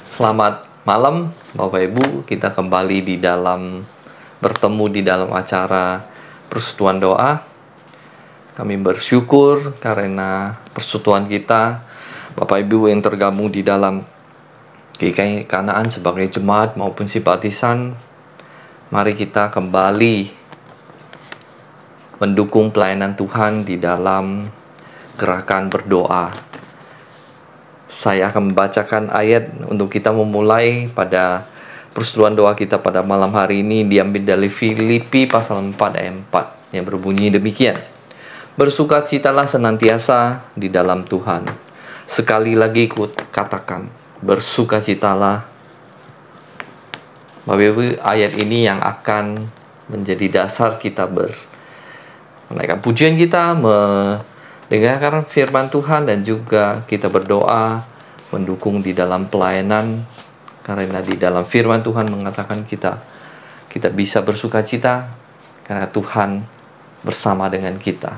Selamat malam Bapak Ibu, kita kembali bertemu di dalam acara persekutuan doa. Kami bersyukur karena persekutuan kita, Bapak Ibu yang tergabung di dalam GKI Kanaan sebagai jemaat maupun simpatisan. Mari kita kembali mendukung pelayanan Tuhan di dalam gerakan berdoa. Saya akan membacakan ayat untuk kita memulai pada persekutuan doa kita pada malam hari ini, diambil dari Filipi pasal 4 ayat 4 yang berbunyi demikian. Bersukacitalah senantiasa di dalam Tuhan. Sekali lagi ku katakan, bersukacitalah. Bapak Ibu, ayat ini yang akan menjadi dasar kita menaikkan pujian kita, mendengarkan firman Tuhan, dan juga kita berdoa mendukung di dalam pelayanan, karena di dalam firman Tuhan mengatakan kita bisa bersukacita karena Tuhan bersama dengan kita.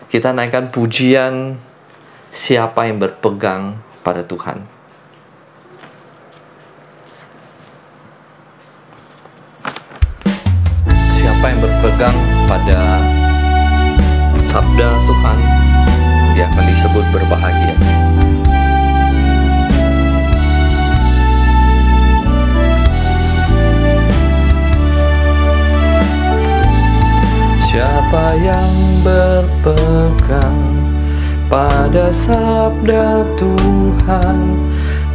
Kita naikkan pujian, siapa yang berpegang pada Tuhan. Siapa yang berpegang pada sabda Tuhan, dia akan disebut berbahagia. Siapa yang berpegang pada sabda Tuhan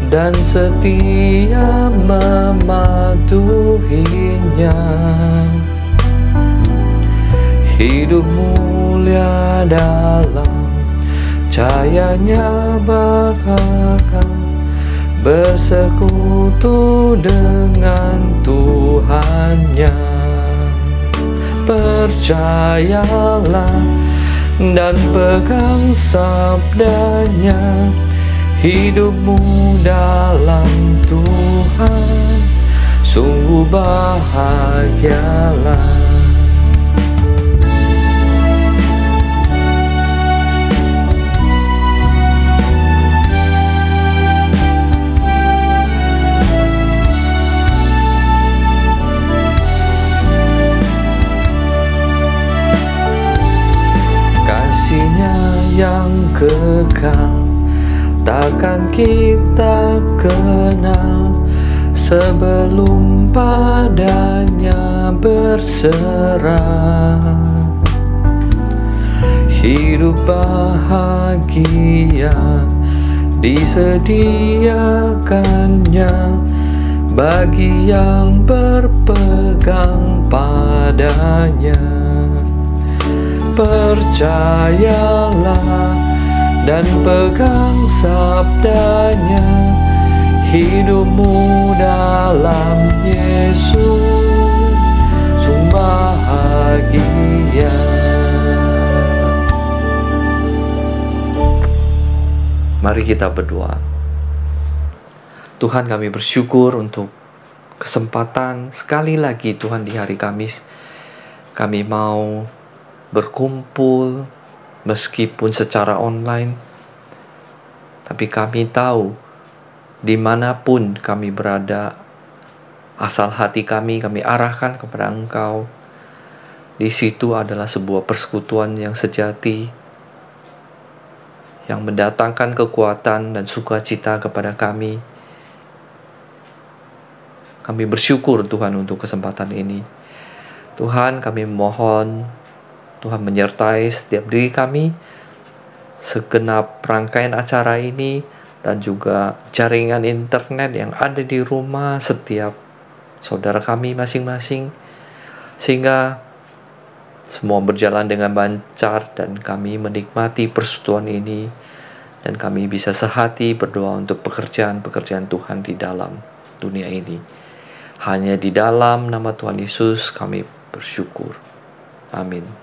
dan setia mematuhinya, hidup mulia dalam cahayanya bakal bersekutu dengan Tuhannya. Percayalah dan pegang sabdanya, hidupmu dalam Tuhan sungguh bahagialah. Kasihnya yang kekal takkan kita kenal sebelum padanya berserah. Hidup bahagia disediakannya bagi yang berpegang padanya. Percayalah dan pegang sabdanya, hidupmu dalam Yesus sungguh bahagia. Mari kita berdoa. Tuhan, kami bersyukur untuk kesempatan sekali lagi Tuhan di hari Kamis. Kami mau berkumpul meskipun secara online, tapi kami tahu dimanapun kami berada, asal hati kami arahkan kepada Engkau. Di situ adalah sebuah persekutuan yang sejati, yang mendatangkan kekuatan dan sukacita kepada kami. Kami bersyukur Tuhan untuk kesempatan ini. Tuhan, kami mohon Tuhan menyertai setiap diri kami, segenap rangkaian acara ini, dan juga jaringan internet yang ada di rumah setiap saudara kami masing-masing, sehingga semua berjalan dengan lancar dan kami menikmati persekutuan ini, dan kami bisa sehati berdoa untuk pekerjaan-pekerjaan Tuhan di dalam dunia ini. Hanya di dalam nama Tuhan Yesus kami bersyukur. Amin.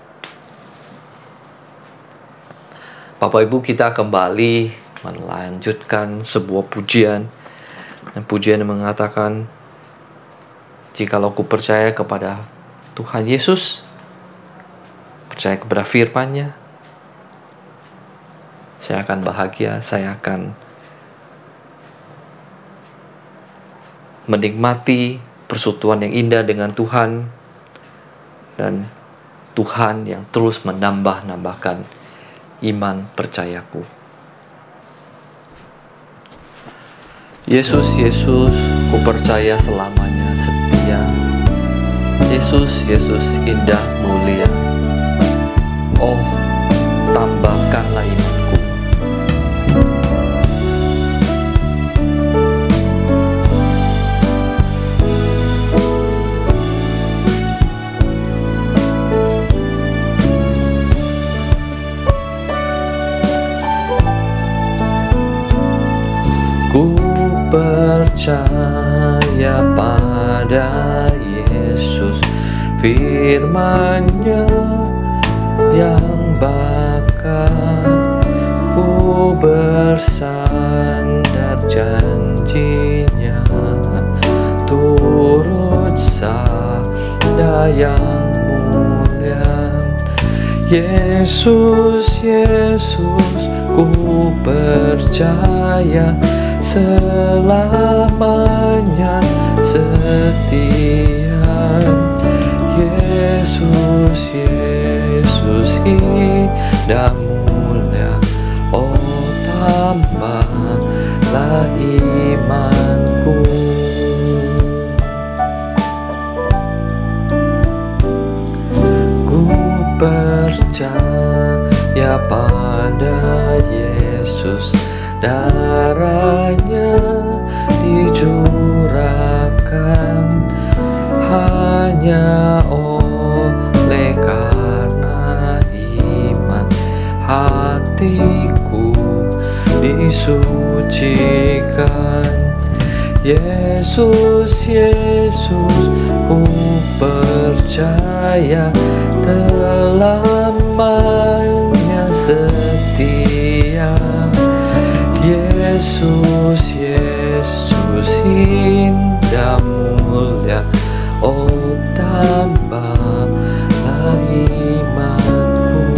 Bapak Ibu, kita kembali melanjutkan sebuah pujian. Dan pujian yang mengatakan, jikalau ku percaya kepada Tuhan Yesus, percaya kepada firman-Nya, saya akan bahagia, saya akan menikmati persekutuan yang indah dengan Tuhan, dan Tuhan yang terus menambahkan iman percayaku. Yesus, Yesus, ku percaya selamanya setia. Yesus, Yesus indah mulia. Oh, tambahkanlah imanku. Ku percaya pada Yesus, firman-Nya yang bakal, ku bersandar janji-Nya, turut sabda yang mulia. Yesus, Yesus, ku percaya selamanya setia. Yesus, Yesus indah mulia. Oh, tambahlah imanku. Ku percaya pada Yesus, darahnya dicurahkan hanya oleh karena iman, hatiku disucikan. Yesus, Yesus, ku percaya selamanya setia. Yesus, Yesus indah mulia. Oh, tambahlah imanku.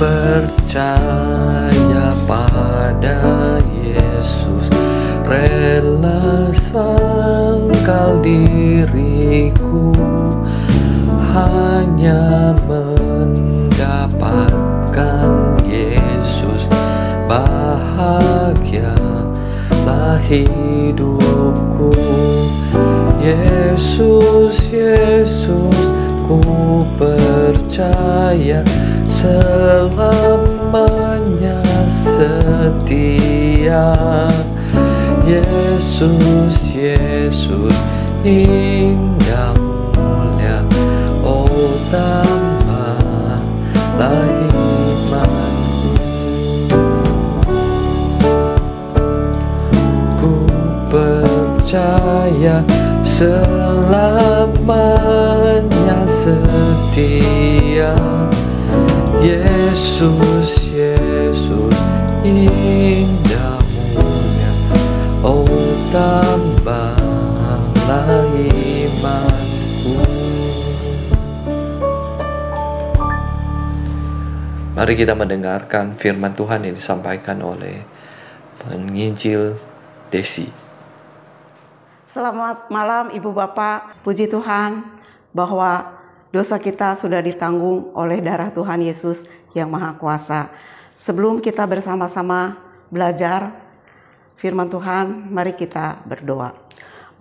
Percaya pada Yesus, rela sangkal diriku hanya mendapatkan Yesus. Bahagialah hidupku. Yesus, Yesus, ku percaya selamanya setia. Yesus, Yesus indah mulia. Oh, tambahlah imanku. Ku percaya selamanya setia. Yesus, Yesus indah mulia. Oh, tambahlah imanku. Mari kita mendengarkan firman Tuhan yang disampaikan oleh penginjil Desi. Selamat malam Ibu Bapak, puji Tuhan bahwa dosa kita sudah ditanggung oleh darah Tuhan Yesus yang Maha Kuasa. Sebelum kita bersama-sama belajar firman Tuhan, mari kita berdoa.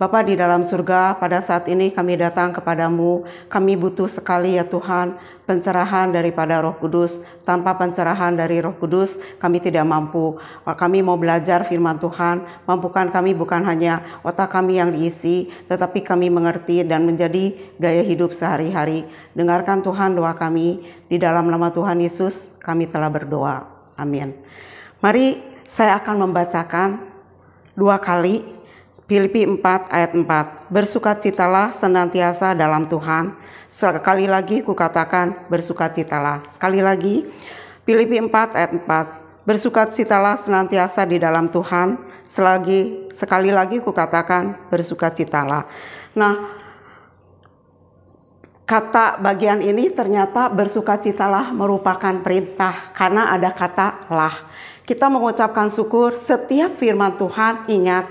Bapa di dalam surga, pada saat ini kami datang kepadamu. Kami butuh sekali ya Tuhan, pencerahan daripada Roh Kudus. Tanpa pencerahan dari Roh Kudus, kami tidak mampu. Kami mau belajar firman Tuhan. Mampukan kami bukan hanya otak kami yang diisi, tetapi kami mengerti dan menjadi gaya hidup sehari-hari. Dengarkan Tuhan doa kami. Di dalam nama Tuhan Yesus, kami telah berdoa. Amin. Mari saya akan membacakan 2 kali Filipi 4 ayat 4. Bersukacitalah senantiasa dalam Tuhan. Sekali lagi kukatakan bersukacitalah. Sekali lagi Filipi 4 ayat 4. Bersukacitalah senantiasa di dalam Tuhan. Sekali lagi kukatakan bersukacitalah. Nah, kata bagian ini ternyata bersukacitalah merupakan perintah karena ada kata lah. Kita mengucapkan syukur setiap firman Tuhan, ingat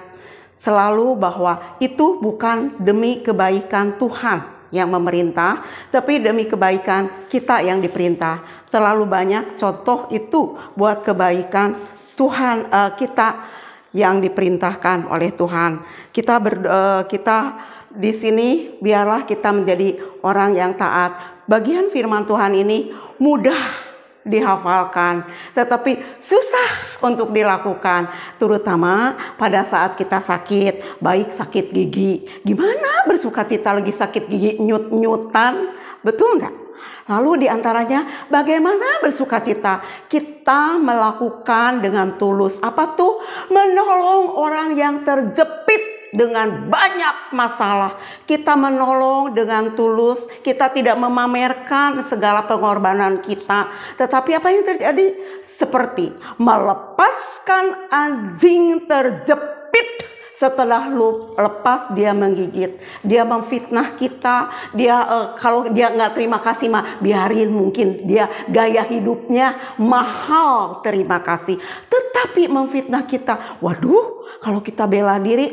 selalu bahwa itu bukan demi kebaikan Tuhan yang memerintah, tapi demi kebaikan kita yang diperintah. Terlalu banyak contoh itu buat kebaikan Tuhan kita yang diperintahkan oleh Tuhan. Kita di sini biarlah kita menjadi orang yang taat. Bagian firman Tuhan ini mudah dihafalkan, tetapi susah untuk dilakukan, terutama pada saat kita sakit, baik sakit gigi. Gimana bersukacita lagi sakit gigi nyut-nyutan, betul nggak? Lalu diantaranya bagaimana bersukacita? Kita melakukan dengan tulus. Apa tuh? Menolong orang yang terjepit dengan banyak masalah. Kita menolong dengan tulus. Kita tidak memamerkan segala pengorbanan kita. Tetapi apa yang terjadi? Seperti melepaskan anjing terjepit. Setelah lepas dia menggigit, dia memfitnah kita, dia kalau dia nggak terima kasih mah biarin, mungkin dia gaya hidupnya mahal terima kasih. Tetapi memfitnah kita, waduh kalau kita bela diri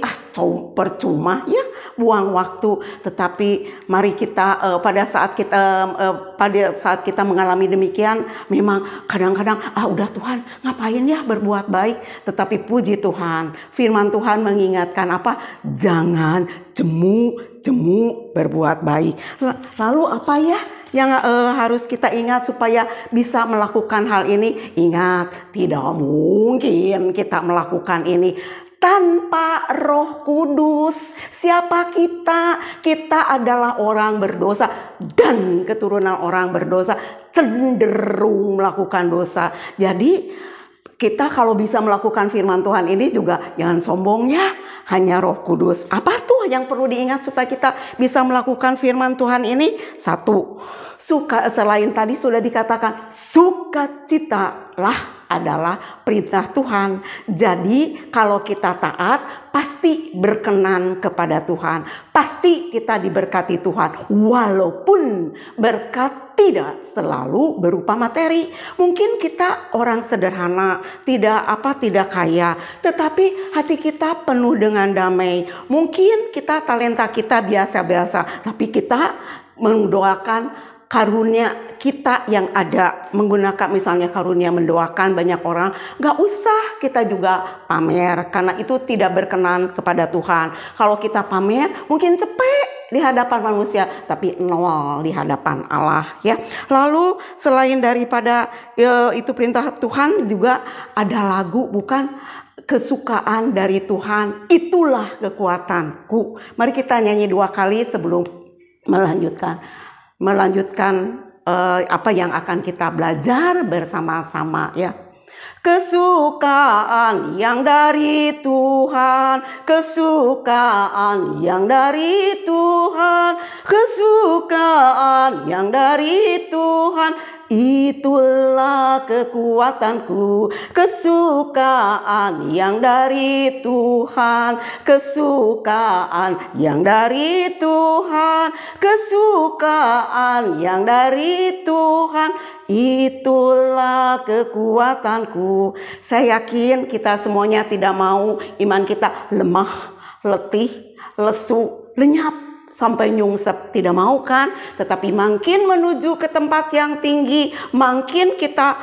percuma ya, buang waktu. Tetapi mari kita pada saat kita mengalami demikian, memang kadang-kadang udah Tuhan ngapain ya berbuat baik. Tetapi puji Tuhan, firman Tuhan mengingatkan apa? Jangan jemu berbuat baik. Lalu apa ya yang harus kita ingat supaya bisa melakukan hal ini? Ingat, tidak mungkin kita melakukan ini tanpa Roh Kudus. Siapa kita? Kita adalah orang berdosa dan keturunan orang berdosa, cenderung melakukan dosa. Jadi kita kalau bisa melakukan firman Tuhan ini juga jangan sombong ya, hanya Roh Kudus. Apa tuh yang perlu diingat supaya kita bisa melakukan firman Tuhan ini? Satu, selain tadi sudah dikatakan, sukacitalah adalah perintah Tuhan. Jadi kalau kita taat, pasti berkenan kepada Tuhan. Pasti kita diberkati Tuhan. Walaupun berkat tidak selalu berupa materi. Mungkin kita orang sederhana, tidak kaya, tetapi hati kita penuh dengan damai. Mungkin talenta kita biasa-biasa, tapi kita mendoakan karunia kita yang ada, menggunakan misalnya karunia mendoakan banyak orang. Gak usah kita juga pamer, karena itu tidak berkenan kepada Tuhan. Kalau kita pamer mungkin cepet di hadapan manusia, tapi nol di hadapan Allah ya. Lalu selain daripada itu perintah Tuhan, juga ada lagu, bukan? Kesukaan dari Tuhan itulah kekuatanku. Mari kita nyanyi 2 kali sebelum melanjutkan apa yang akan kita belajar bersama-sama ya. Kesukaan yang dari Tuhan, kesukaan yang dari Tuhan, kesukaan yang dari Tuhan, itulah kekuatanku. Kesukaan yang dari Tuhan, kesukaan yang dari Tuhan, kesukaan yang dari Tuhan, itulah kekuatanku. Saya yakin kita semuanya tidak mau iman kita lemah, letih, lesu, lenyap sampai nyungsep, tidak mau kan? Tetapi makin menuju ke tempat yang tinggi, makin kita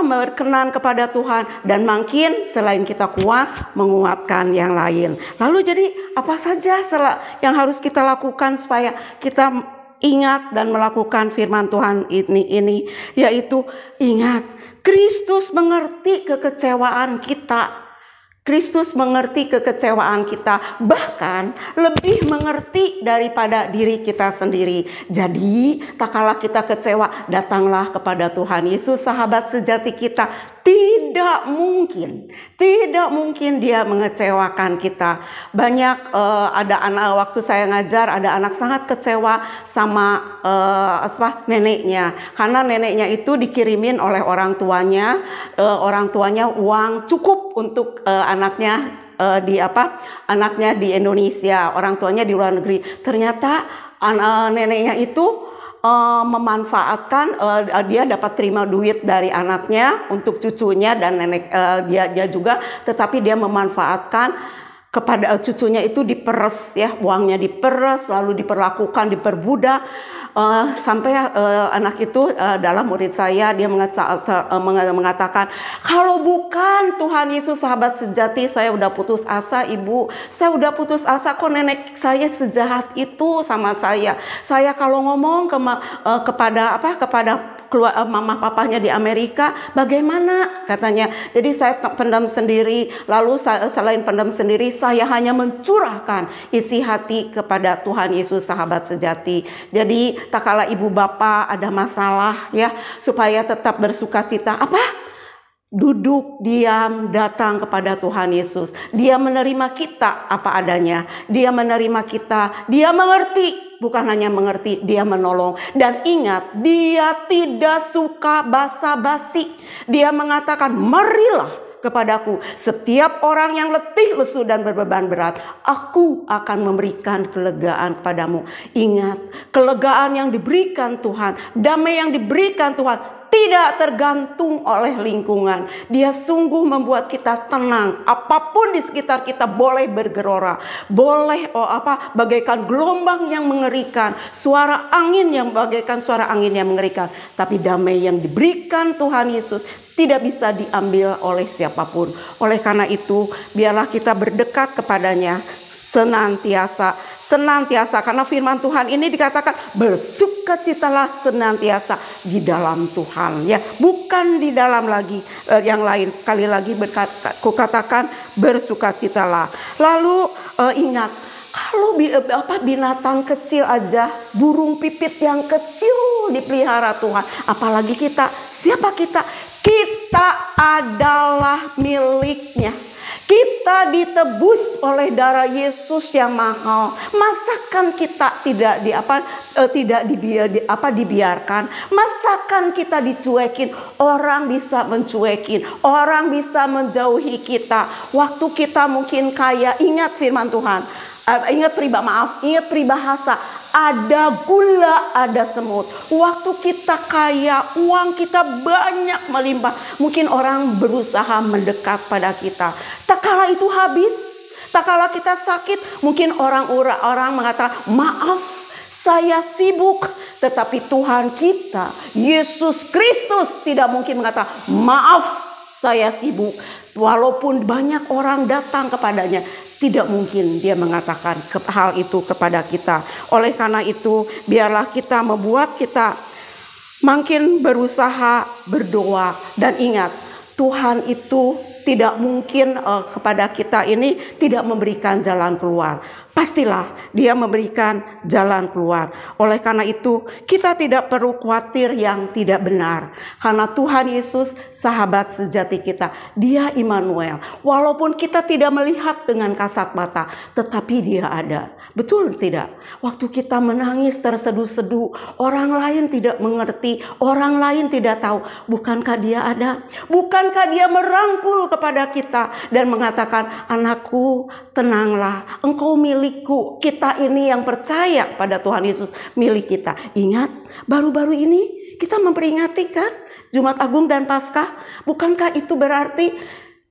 berkenan kepada Tuhan, dan makin selain kita kuat, menguatkan yang lain. Lalu jadi apa saja yang harus kita lakukan supaya kita ingat dan melakukan firman Tuhan ini, yaitu ingat, Kristus mengerti kekecewaan kita. Kristus mengerti kekecewaan kita, bahkan lebih mengerti daripada diri kita sendiri. Jadi, tak kala kita kecewa, datanglah kepada Tuhan Yesus, sahabat sejati kita. Tidak Tidak mungkin dia mengecewakan kita. Banyak ada anak, waktu saya ngajar ada anak sangat kecewa sama neneknya, karena neneknya itu dikirimin oleh orang tuanya uang cukup untuk anaknya anaknya di Indonesia, orang tuanya di luar negeri. Ternyata neneknya itu memanfaatkan, dia dapat terima duit dari anaknya untuk cucunya dan nenek dia juga, tetapi dia memanfaatkan kepada cucunya itu diperes ya, uangnya diperes, lalu diperlakukan, diperbudak. Sampai anak itu dalam murid saya, dia mengatakan, kalau bukan Tuhan Yesus sahabat sejati, saya udah putus asa ibu, saya udah putus asa, kok nenek saya sejahat itu sama saya. Saya kalau ngomong kepada mama papanya di Amerika, bagaimana katanya. Jadi saya pendam sendiri, lalu selain pendam sendiri, saya hanya mencurahkan isi hati kepada Tuhan Yesus sahabat sejati. Jadi tak kala ibu bapak ada masalah ya, supaya tetap bersukacita, duduk diam, datang kepada Tuhan Yesus. Dia menerima kita apa adanya. Dia menerima kita, dia mengerti. Bukan hanya mengerti, dia menolong. Dan ingat, dia tidak suka basa-basi. Dia mengatakan, marilah kepadaku setiap orang yang letih, lesu dan berbeban berat, aku akan memberikan kelegaan kepadamu. Ingat, kelegaan yang diberikan Tuhan, damai yang diberikan Tuhan tidak tergantung oleh lingkungan. Dia sungguh membuat kita tenang. Apapun di sekitar kita boleh bergelora, boleh bagaikan gelombang yang mengerikan, suara angin yang bagaikan suara angin yang mengerikan. Tapi damai yang diberikan Tuhan Yesus tidak bisa diambil oleh siapapun. Oleh karena itu, biarlah kita berdekat kepadanya senantiasa, karena firman Tuhan ini dikatakan bersukacitalah senantiasa di dalam Tuhan ya, bukan di dalam lagi yang lain. Sekali lagi kukatakan bersukacitalah. Lalu ingat, kalau binatang kecil aja, burung pipit yang kecil dipelihara Tuhan, apalagi kita. Siapa kita? Kita adalah miliknya. Kita ditebus oleh darah Yesus yang mahal. Masakan kita tidak dibiarkan? Masakan kita dicuekin? Orang bisa mencuekin, orang bisa menjauhi kita. Waktu kita mungkin kaya, ingat firman Tuhan. Ingat peribahasa, ada gula, ada semut. Waktu kita kaya, uang kita banyak melimpah, mungkin orang berusaha mendekat pada kita. Tak kala itu habis, tak kala kita sakit, mungkin orang mengatakan, maaf, saya sibuk. Tetapi Tuhan kita, Yesus Kristus, tidak mungkin mengatakan, maaf, saya sibuk. Walaupun banyak orang datang kepadanya, tidak mungkin dia mengatakan hal itu kepada kita. Oleh karena itu, biarlah kita membuat kita makin berusaha berdoa. Dan ingat, Tuhan itu tidak mungkin kepada kita ini tidak memberikan jalan keluar. Pastilah dia memberikan jalan keluar. Oleh karena itu, kita tidak perlu khawatir yang tidak benar. Karena Tuhan Yesus sahabat sejati kita. Dia Immanuel. Walaupun kita tidak melihat dengan kasat mata, tetapi dia ada. Betul tidak? Waktu kita menangis terseduh-seduh, orang lain tidak mengerti, orang lain tidak tahu. Bukankah dia ada? Bukankah dia merangkul kepada kita dan mengatakan, anakku, tenanglah, engkau milikku. Kita ini yang percaya pada Tuhan Yesus milik kita. Ingat, baru-baru ini kita memperingati kan Jumat Agung dan Paskah. Bukankah itu berarti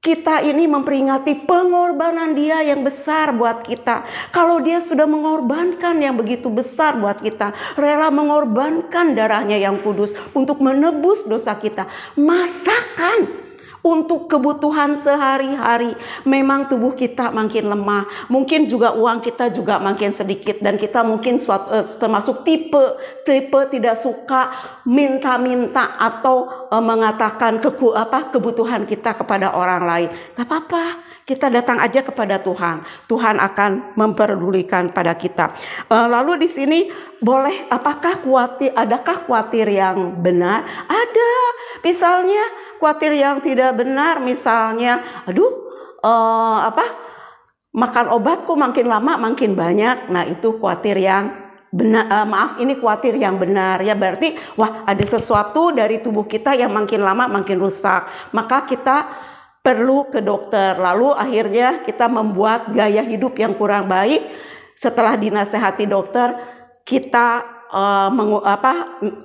kita ini memperingati pengorbanan dia yang besar buat kita. Kalau dia sudah mengorbankan yang begitu besar buat kita, rela mengorbankan darahnya yang kudus untuk menebus dosa kita, masakan untuk kebutuhan sehari-hari. Memang tubuh kita makin lemah, mungkin juga uang kita juga makin sedikit, dan kita mungkin termasuk tipe tidak suka minta-minta atau mengatakan kebutuhan kita kepada orang lain. Gak apa-apa, kita datang aja kepada Tuhan. Tuhan akan memperdulikan pada kita. Lalu di sini adakah khawatir yang benar? Ada. Misalnya khawatir yang tidak benar, misalnya, makan obatku makin lama makin banyak. Nah, itu khawatir yang benar, ini khawatir yang benar ya, berarti wah ada sesuatu dari tubuh kita yang makin lama makin rusak, maka kita perlu ke dokter. Lalu akhirnya kita membuat gaya hidup yang kurang baik. Setelah dinasehati dokter, kita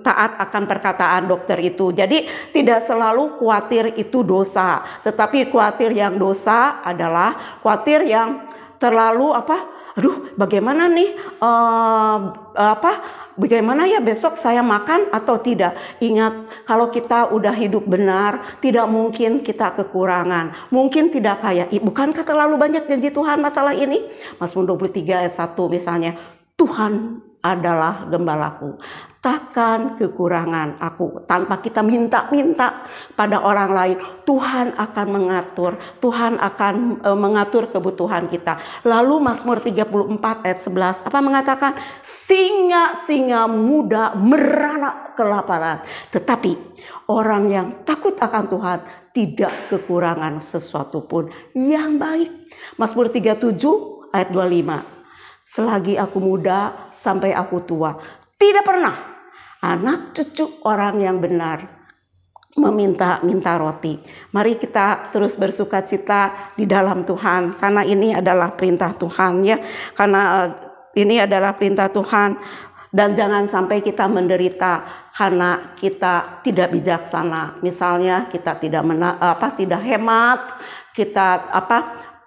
taat akan perkataan dokter itu. Jadi tidak selalu khawatir itu dosa, tetapi khawatir yang dosa adalah khawatir yang terlalu bagaimana nih bagaimana ya besok saya makan atau tidak. Ingat, kalau kita udah hidup benar, tidak mungkin kita kekurangan, mungkin tidak kaya. Bukankah terlalu banyak janji Tuhan masalah ini? Mazmur 23 ayat 1 misalnya, Tuhan adalah gembalaku, takkan kekurangan aku. Tanpa kita minta-minta pada orang lain, Tuhan akan mengatur, Tuhan akan mengatur kebutuhan kita. Lalu Mazmur 34 ayat 11 apa mengatakan? Singa-singa muda merana kelaparan, tetapi orang yang takut akan Tuhan tidak kekurangan sesuatu pun yang baik. Mazmur 37 ayat 25. Selagi aku muda sampai aku tua, tidak pernah anak cucu orang yang benar meminta roti. Mari kita terus bersukacita di dalam Tuhan, karena ini adalah perintah Tuhan ya. Karena ini adalah perintah Tuhan, dan jangan sampai kita menderita karena kita tidak bijaksana. Misalnya kita tidak hemat, kita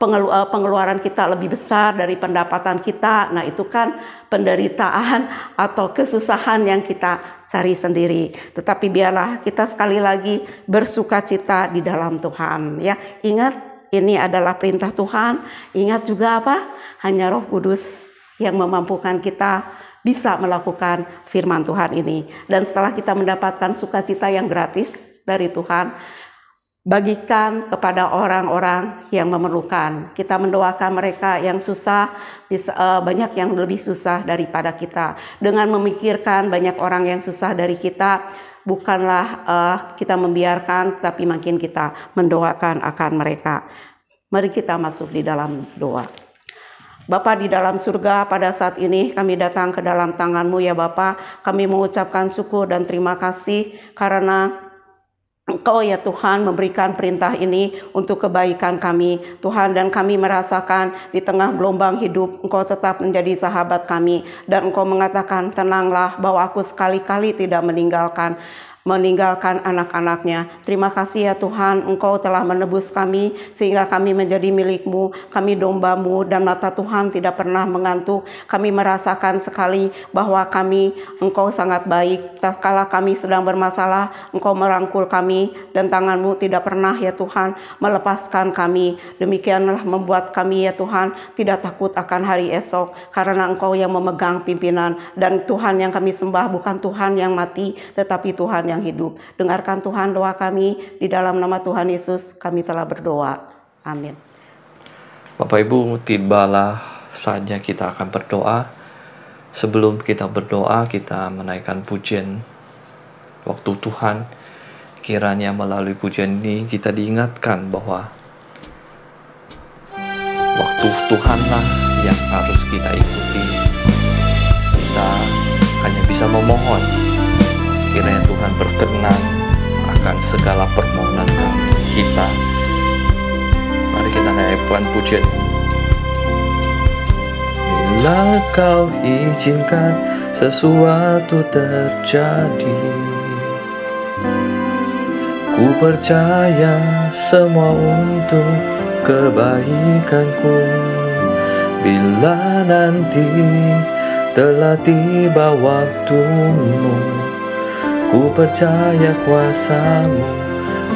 pengeluaran kita lebih besar dari pendapatan kita. Nah, itu kan penderitaan atau kesusahan yang kita cari sendiri. Tetapi biarlah kita sekali lagi bersukacita di dalam Tuhan ya. Ingat, ini adalah perintah Tuhan. Ingat juga hanya Roh Kudus yang memampukan kita bisa melakukan firman Tuhan ini. Dan setelah kita mendapatkan sukacita yang gratis dari Tuhan, bagikan kepada orang-orang yang memerlukan. Kita mendoakan mereka yang susah, banyak yang lebih susah daripada kita. Dengan memikirkan banyak orang yang susah dari kita, bukanlah kita membiarkan, tapi makin kita mendoakan akan mereka. Mari kita masuk di dalam doa. Bapa di dalam surga, pada saat ini kami datang ke dalam tangan-Mu ya Bapa. Kami mengucapkan syukur dan terima kasih karena Engkau ya Tuhan memberikan perintah ini untuk kebaikan kami Tuhan, dan kami merasakan di tengah gelombang hidup Engkau tetap menjadi sahabat kami, dan Engkau mengatakan tenanglah bahwa aku sekali-kali tidak meninggalkan anak-anaknya. Terima kasih ya Tuhan, Engkau telah menebus kami sehingga kami menjadi milik-Mu, kami domba-Mu, dan mata Tuhan tidak pernah mengantuk. Kami merasakan sekali bahwa Engkau sangat baik. Tatkala kami sedang bermasalah, Engkau merangkul kami, dan tangan-Mu tidak pernah ya Tuhan melepaskan kami. Demikianlah membuat kami ya Tuhan tidak takut akan hari esok, karena Engkau yang memegang pimpinan, dan Tuhan yang kami sembah bukan Tuhan yang mati, tetapi Tuhan yang hidup. Dengarkan Tuhan doa kami, di dalam nama Tuhan Yesus kami telah berdoa. Amin. Bapak Ibu, tibalah saatnya kita akan berdoa. Sebelum kita berdoa, kita menaikkan pujian waktu Tuhan. Kiranya melalui pujian ini kita diingatkan bahwa waktu Tuhanlah yang harus kita ikuti. Kita hanya bisa memohon. Kiranya Tuhan berkenan akan segala permohonan kita. Mari kita naikkan pujian. Bila Kau izinkan sesuatu terjadi, ku percaya semua untuk kebaikanku. Bila nanti telah tiba waktumu, ku percaya kuasa-Mu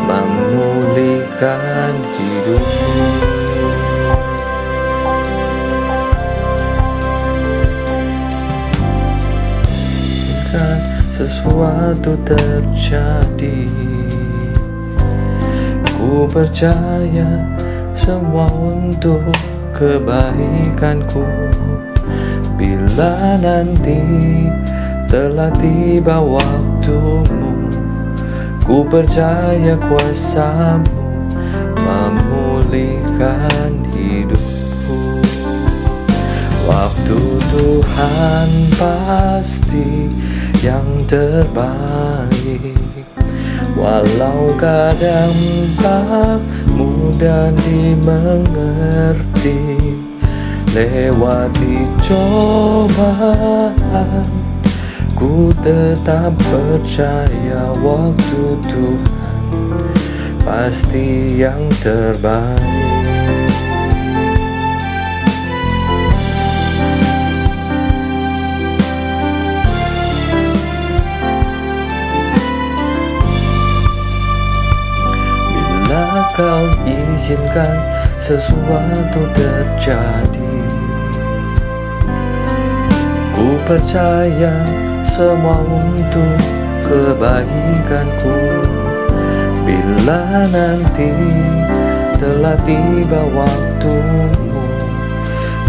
memulihkan hidupku. Kan sesuatu terjadi, ku percaya semua untuk kebaikanku. Bila nanti telah tiba waktumu, Ku percaya kuasa-Mu memulihkan hidupku. Waktu Tuhan pasti yang terbaik, walau kadang tak mudah dimengerti. Lewati cobaan, ku tetap percaya waktu Tuhan pasti yang terbaik. Bila Kau izinkan sesuatu terjadi, ku percaya semua untuk kebaikanku. Bila nanti telah tiba waktumu,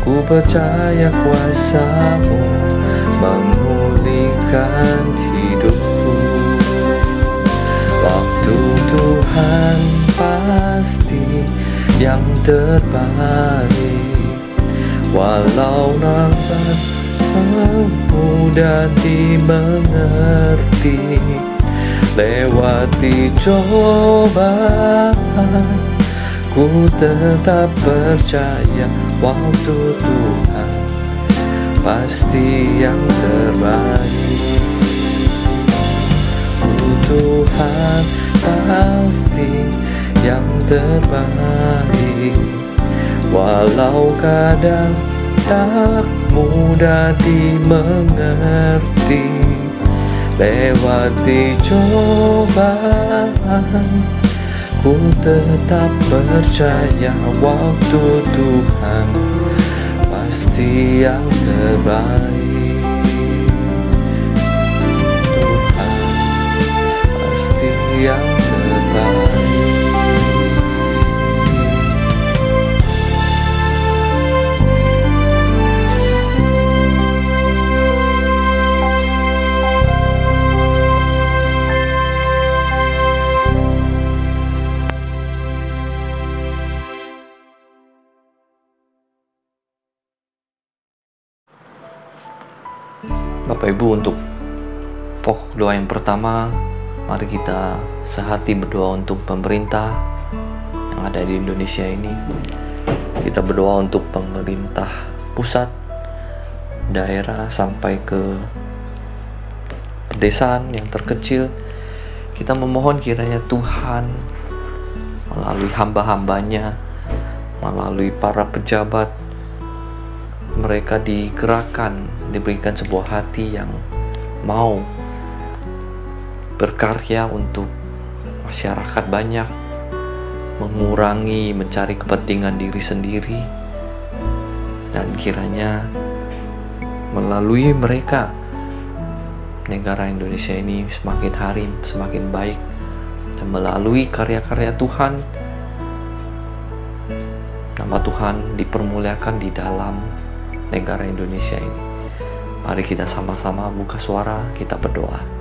ku percaya kuasa-Mu memulihkan hidupku. Waktu Tuhan pasti yang terbaik, walau nampak mudah dimengerti. Lewati cobaan, ku tetap percaya waktu Tuhan pasti yang terbaik. Tuhan pasti yang terbaik, walau kadang tak mudah dimengerti. Lewati cobaan, ku tetap percaya waktu Tuhan pasti yang terbaik. Tuhan pasti yang terbaik. Bapak Ibu, untuk pokok doa yang pertama, mari kita sehati berdoa untuk pemerintah yang ada di Indonesia ini. Kita berdoa untuk pemerintah pusat, daerah, sampai ke pedesaan yang terkecil. Kita memohon kiranya Tuhan melalui hamba-hambanya, melalui para pejabat, mereka digerakkan, diberikan sebuah hati yang mau berkarya untuk masyarakat banyak, mengurangi mencari kepentingan diri sendiri, dan kiranya melalui mereka negara Indonesia ini semakin hari semakin baik, dan melalui karya-karya Tuhan nama Tuhan dipermuliakan di dalam negara Indonesia ini. Mari kita sama-sama buka suara, kita berdoa.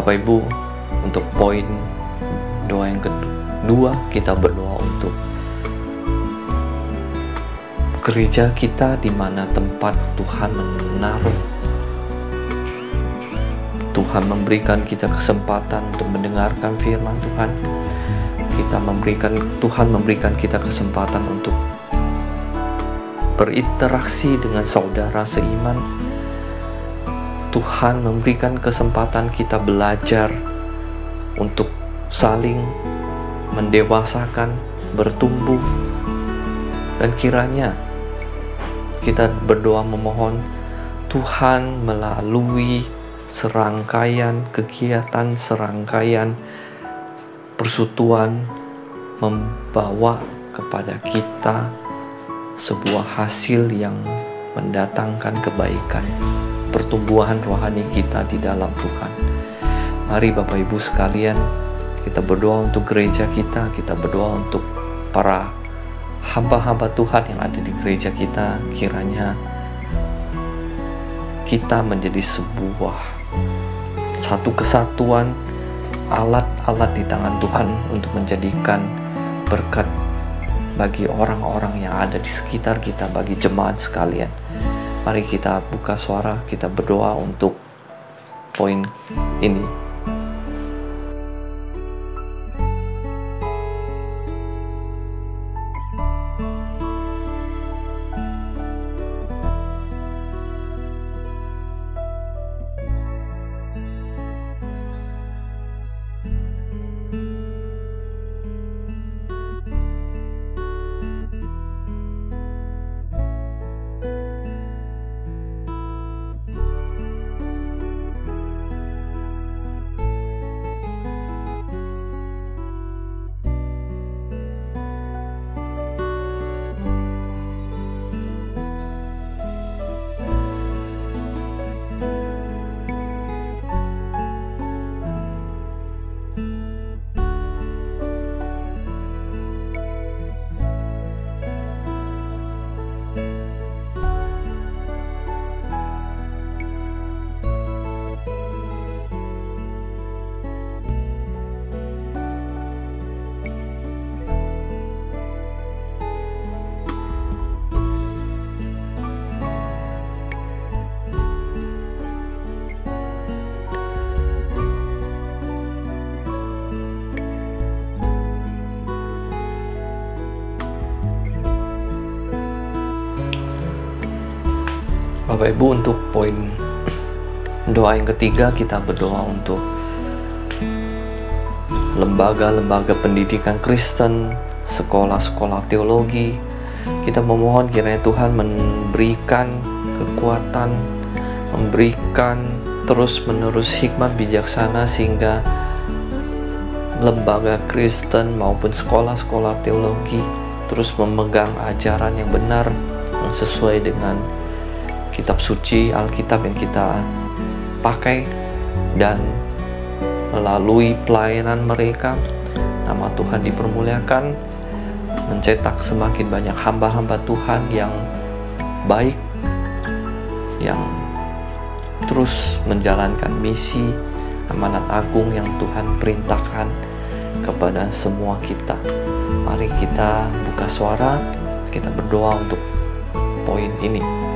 Bapak Ibu, untuk poin doa yang kedua, kita berdoa untuk gereja kita, di mana tempat Tuhan menaruh. Tuhan memberikan kita kesempatan untuk mendengarkan firman Tuhan. Tuhan memberikan kita kesempatan untuk berinteraksi dengan saudara seiman. Tuhan memberikan kesempatan kita belajar untuk saling mendewasakan, bertumbuh, dan kiranya kita berdoa memohon Tuhan melalui serangkaian kegiatan, serangkaian persekutuan membawa kepada kita sebuah hasil yang mendatangkan kebaikan, pertumbuhan rohani kita di dalam Tuhan. Mari Bapak Ibu sekalian, kita berdoa untuk gereja kita berdoa untuk para hamba-hamba Tuhan yang ada di gereja kita. Kiranya kita menjadi satu kesatuan, alat-alat di tangan Tuhan untuk menjadikan berkat bagi orang-orang yang ada di sekitar kita, bagi jemaat sekalian. Mari kita buka suara, kita berdoa untuk poin ini. Bapak Ibu, untuk poin doa yang ketiga, kita berdoa untuk lembaga-lembaga pendidikan Kristen, sekolah-sekolah teologi. Kita memohon kiranya Tuhan memberikan kekuatan, memberikan terus-menerus hikmat bijaksana, sehingga lembaga Kristen maupun sekolah-sekolah teologi terus memegang ajaran yang benar, yang sesuai dengan kitab suci Alkitab yang kita pakai, dan melalui pelayanan mereka nama Tuhan dipermuliakan, mencetak semakin banyak hamba-hamba Tuhan yang baik, yang terus menjalankan misi amanat agung yang Tuhan perintahkan kepada semua kita. Mari kita buka suara, kita berdoa untuk poin ini.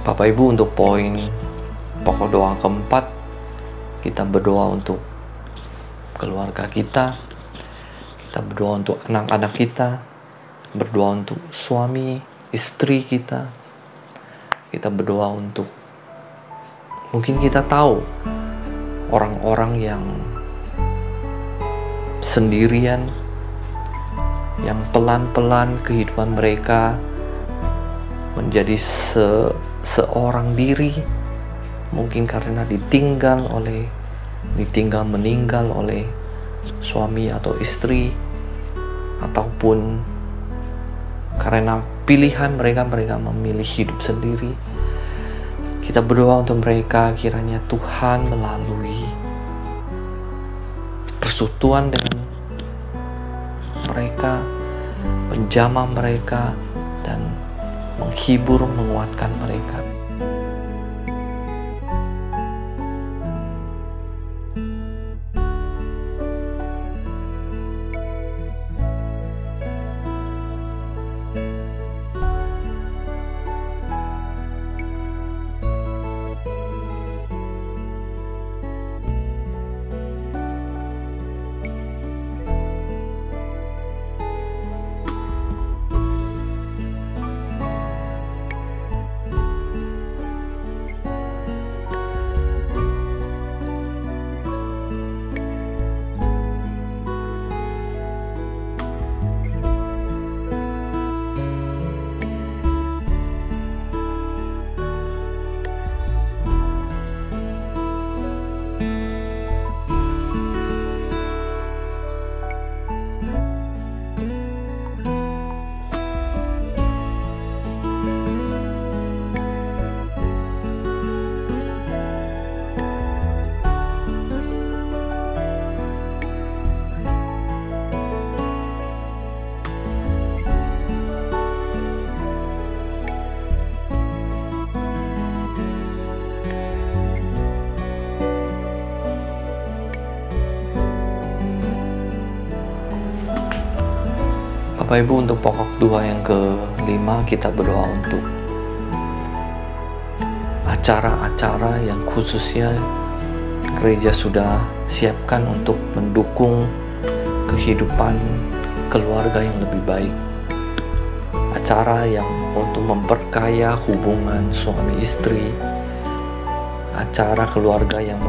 Bapak Ibu, untuk poin pokok doa keempat, kita berdoa untuk keluarga kita berdoa untuk anak-anak kita, berdoa untuk suami, istri kita berdoa untuk, mungkin kita tahu orang-orang yang sendirian, yang pelan-pelan kehidupan mereka menjadi seorang diri, mungkin karena meninggal oleh suami atau istri, ataupun karena pilihan mereka memilih hidup sendiri. Kita berdoa untuk mereka, kiranya Tuhan melalui persekutuan dengan mereka, menjamah mereka, dan menghibur, menguatkan mereka. Bapak Ibu, untuk pokok doa yang ke-5, kita berdoa untuk acara-acara yang khususnya gereja sudah siapkan untuk mendukung kehidupan keluarga yang lebih baik. Acara yang untuk memperkaya hubungan suami istri, acara keluarga yang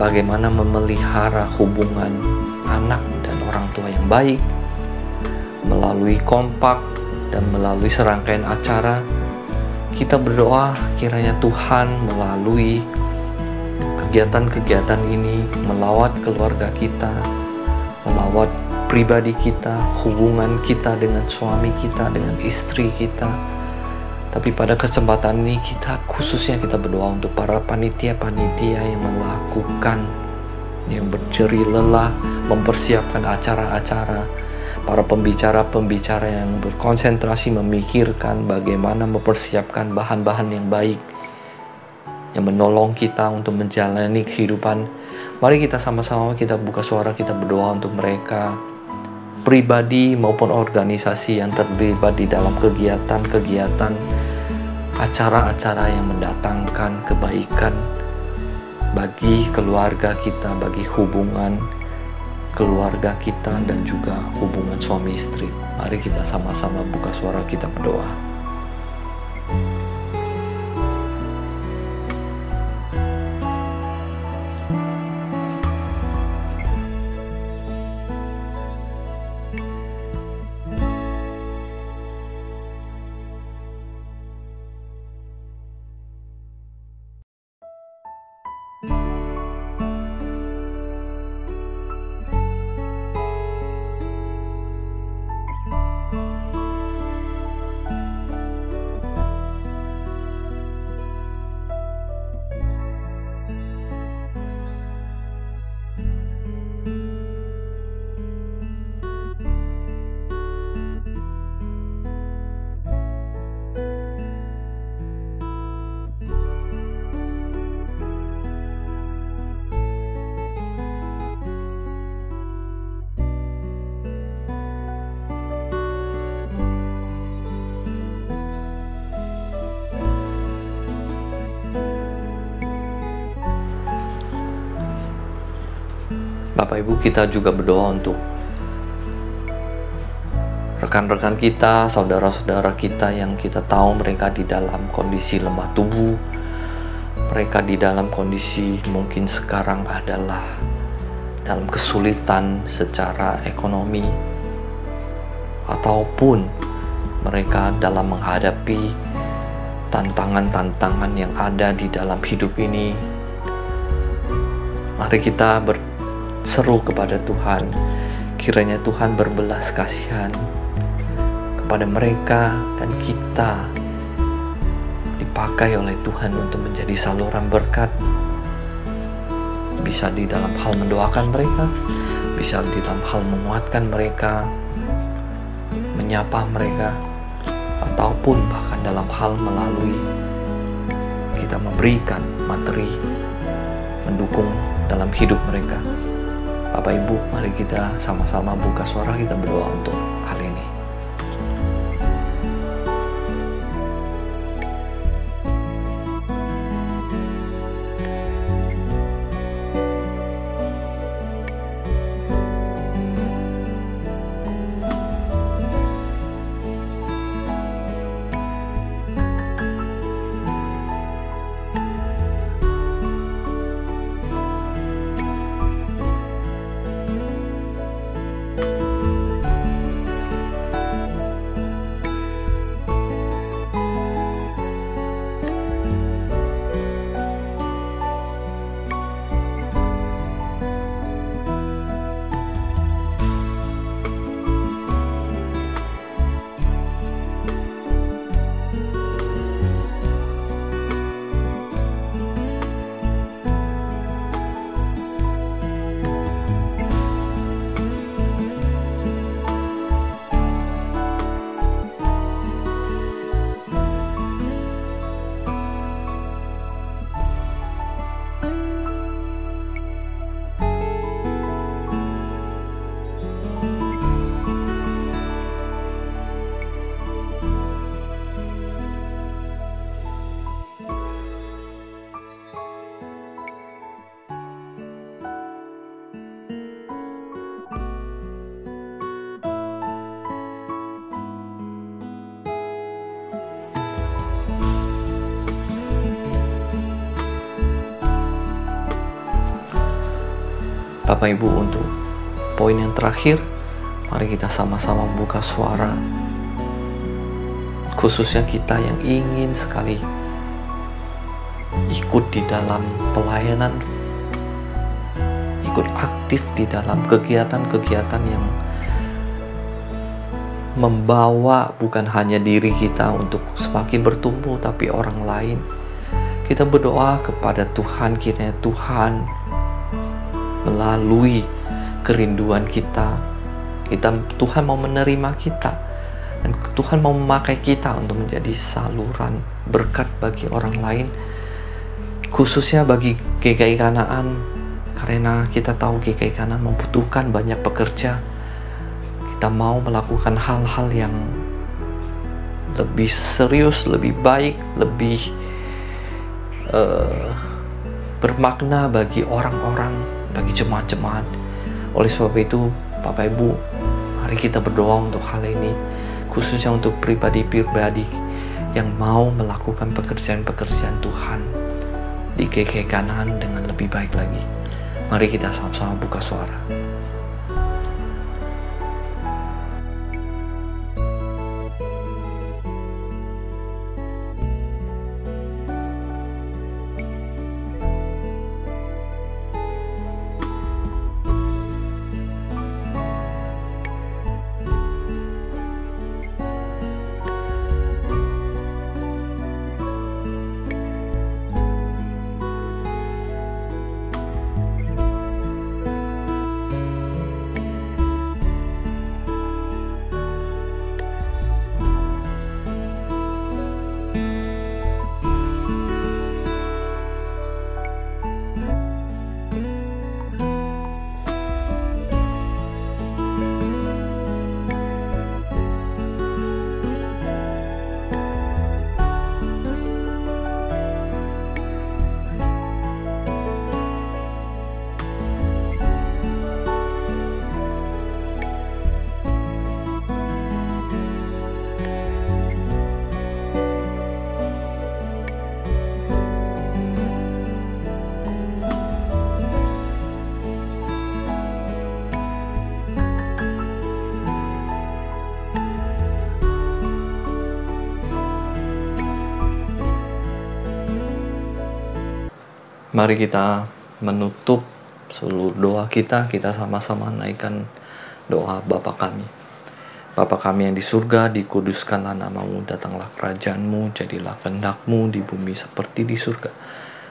bagaimana memelihara hubungan anak dan orang tua yang baik, melalui kompak dan melalui serangkaian acara. Kita berdoa kiranya Tuhan melalui kegiatan-kegiatan ini melawat keluarga kita, melawat pribadi kita, hubungan kita dengan suami kita, dengan istri kita. Tapi pada kesempatan ini khususnya kita berdoa untuk para panitia-panitia yang melakukan, yang berjerih lelah mempersiapkan acara-acara, para pembicara-pembicara yang berkonsentrasi memikirkan bagaimana mempersiapkan bahan-bahan yang baik yang menolong kita untuk menjalani kehidupan. Mari kita sama-sama kita buka suara, kita berdoa untuk mereka, pribadi maupun organisasi yang terlibat di dalam kegiatan-kegiatan, acara-acara yang mendatangkan kebaikan bagi keluarga kita, bagi hubungan keluarga kita, dan juga hubungan suami istri. Mari kita sama-sama buka suara, kita berdoa. Bapak Ibu, kita juga berdoa untuk rekan-rekan kita, saudara-saudara kita yang kita tahu mereka di dalam kondisi lemah tubuh, mereka di dalam kondisi mungkin sekarang adalah dalam kesulitan secara ekonomi, ataupun mereka dalam menghadapi tantangan-tantangan yang ada di dalam hidup ini. Mari kita berseru kepada Tuhan, kiranya Tuhan berbelas kasihan kepada mereka dan kita dipakai oleh Tuhan untuk menjadi saluran berkat. Bisa di dalam hal mendoakan mereka, bisa di dalam hal menguatkan mereka, menyapa mereka, ataupun bahkan dalam hal melalui kita memberikan materi mendukung dalam hidup mereka. Bapak Ibu, mari kita sama-sama buka suara, kita berdoa untuk hal ini. Bapak Ibu, untuk poin yang terakhir, mari kita sama-sama buka suara, khususnya kita yang ingin sekali ikut di dalam pelayanan, ikut aktif di dalam kegiatan-kegiatan yang membawa bukan hanya diri kita untuk semakin bertumbuh, tapi orang lain. Kita berdoa kepada Tuhan, kiranya Tuhan melalui kerinduan kita, Tuhan mau menerima kita, dan Tuhan mau memakai kita untuk menjadi saluran berkat bagi orang lain, khususnya bagi GKI Kanaan, karena kita tahu GKI Kanaan membutuhkan banyak pekerja. Kita mau melakukan hal-hal yang lebih serius, lebih baik, lebih bermakna bagi orang-orang, bagi jemaat-jemaat. Oleh sebab itu, Bapak Ibu, mari kita berdoa untuk hal ini, khususnya untuk pribadi-pribadi yang mau melakukan pekerjaan-pekerjaan Tuhan di GKI Kanaan dengan lebih baik lagi. Mari kita sama-sama buka suara. Mari kita menutup seluruh doa kita sama-sama naikkan doa Bapa kami. Bapa kami yang di surga, dikuduskanlah namamu, datanglah kerajaanmu, jadilah kehendak-mu di bumi seperti di surga.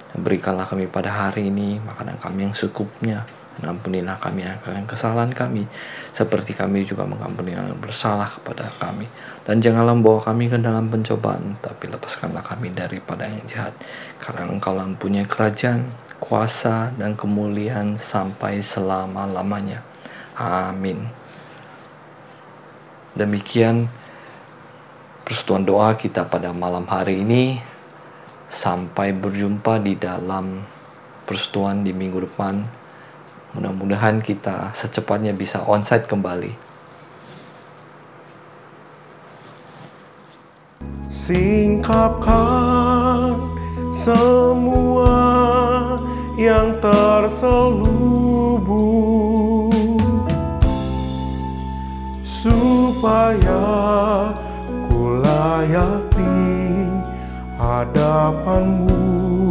Dan berikanlah kami pada hari ini makanan kami yang secukupnya. Dan ampunilah kami akan kesalahan kami, seperti kami juga mengampuni yang bersalah kepada kami. Dan janganlah membawa kami ke dalam pencobaan, tapi lepaskanlah kami daripada yang jahat. Karena Engkau mempunyai kerajaan, kuasa, dan kemuliaan sampai selama-lamanya. Amin. Demikian persekutuan doa kita pada malam hari ini. Sampai berjumpa di dalam persekutuan di minggu depan. Mudah-mudahan kita secepatnya bisa onsite kembali. Singkapkan semua yang terselubung, supaya ku layak di hadapan-Mu.